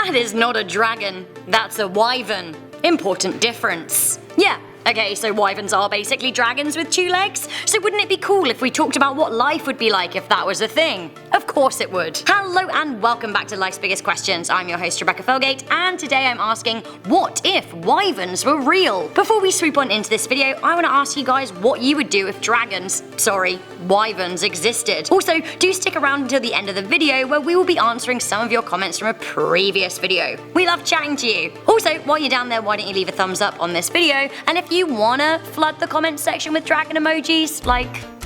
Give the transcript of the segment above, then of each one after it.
That is not a dragon. That's a wyvern. Important difference. Yeah. Okay, so wyverns are basically dragons with 2 legs, so wouldn't it be cool if we talked about what life would be like if that was a thing? Of course it would. Hello and welcome back to Life's Biggest Questions. I'm your host Rebecca Felgate, and today I'm asking, what if wyverns were real? Before we swoop on into this video, I want to ask you guys what you would do if wyverns existed. Also, do stick around until the end of the video where we will be answering some of your comments from a previous video. We love chatting to you. Also, while you're down there, why don't you leave a thumbs up on this video, and if you wanna flood the comment section with dragon emojis,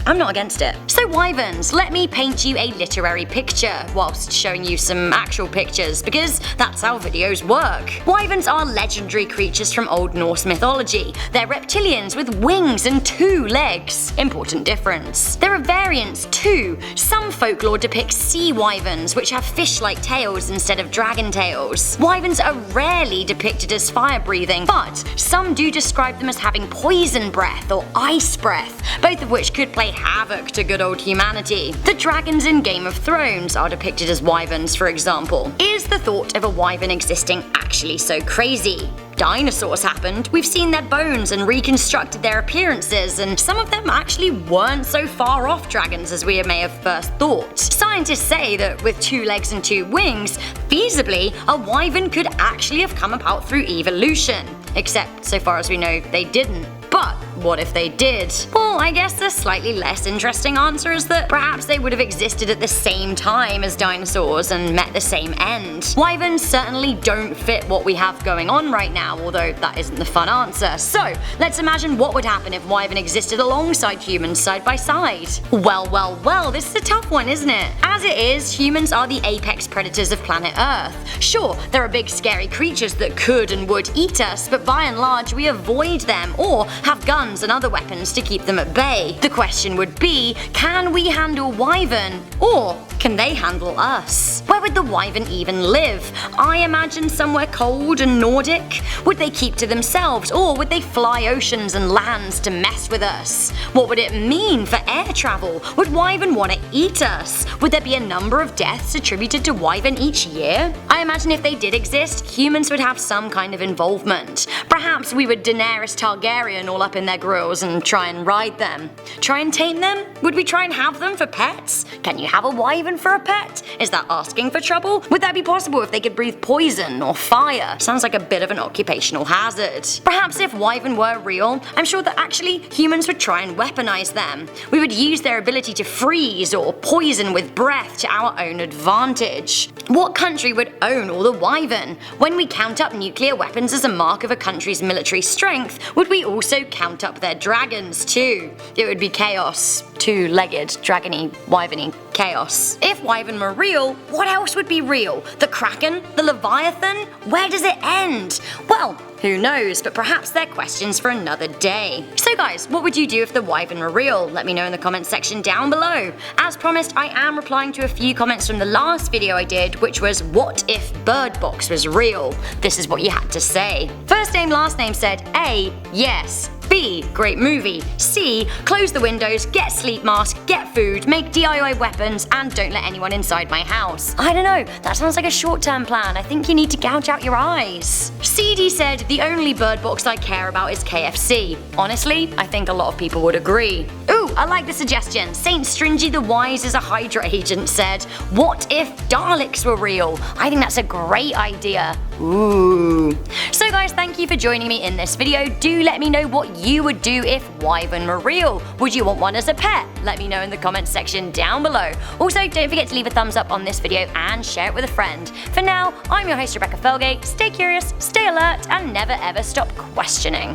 I'm not against it. So wyverns, let me paint you a literary picture whilst showing you some actual pictures, because that's how videos work. Wyverns are legendary creatures from Old Norse mythology. They're reptilians with wings and 2 legs. Important difference. There are variants too. Some folklore depicts sea wyverns, which have fish-like tails instead of dragon tails. Wyverns are rarely depicted as fire-breathing, but some do describe them as having poison breath or ice breath, both of which could play havoc to good old humanity. The dragons in Game of Thrones are depicted as wyverns, for example. Is the thought of a wyvern existing actually so crazy? Dinosaurs happened, we've seen their bones and reconstructed their appearances, and some of them actually weren't so far off dragons as we may have first thought. Scientists say that with 2 legs and 2 wings, feasibly, a wyvern could actually have come about through evolution. Except, so far as we know, they didn't. But what if they did? Well, I guess the slightly less interesting answer is that perhaps they would have existed at the same time as dinosaurs and met the same end. Wyverns certainly don't fit what we have going on right now, although that isn't the fun answer. So, let's imagine what would happen if wyvern existed alongside humans side by side. Well, this is a tough one, isn't it? As it is, humans are the apex predators of planet Earth. Sure, there are big scary creatures that could and would eat us, but by and large we avoid them or have guns and other weapons to keep them at bay. The question would be, can we handle wyvern, or can they handle us? Where would the wyvern even live? I imagine somewhere cold and Nordic. Would they keep to themselves, or would they fly oceans and lands to mess with us? What would it mean for air travel? Would wyvern want to eat us? Would there be a number of deaths attributed to wyvern each year? I imagine if they did exist, humans would have some kind of involvement. Perhaps we would Daenerys Targaryen all up in their grills and try and ride them. Try and tame them? Would we try and have them for pets? Can you have a wyvern for a pet? Is that asking for trouble? Would that be possible if they could breathe poison or fire? Sounds like a bit of an occupational hazard. Perhaps if wyvern were real, I'm sure that actually humans would try and weaponize them. We would use their ability to freeze or poison with breath to our own advantage. What country would own all the wyvern? When we count up nuclear weapons as a mark of a country's military strength, would we also count up their dragons too? It would be chaos. 2-legged, dragony, wyverny chaos. If wyvern were real, what else would be real? The Kraken? The Leviathan? Where does it end? Well, who knows, but perhaps they're questions for another day. So guys, what would you do if the wyvern were real? Let me know in the comments section down below. As promised, I am replying to a few comments from the last video I did, which was, what if Bird Box was real? This is what you had to say. First name, last name said A, yes. B, great movie. C, close the windows, get sleep mask, get food, make DIY weapons, and don't let anyone inside my house. I don't know, that sounds like a short-term plan. I think you need to gouge out your eyes. CD said, the only bird box I care about is KFC. Honestly, I think a lot of people would agree. Ooh, I like the suggestion. Saint Stringy the Wise is a Hydra agent said, what if Daleks were real? I think that's a great idea. Ooh. So guys, thank you for joining me in this video. Do let me know what you would do if wyvern were real. Would you want one as a pet? Let me know in the comments section down below. Also, don't forget to leave a thumbs up on this video and share it with a friend. For now, I'm your host Rebecca Felgate. Stay curious, stay alert, and never ever stop questioning.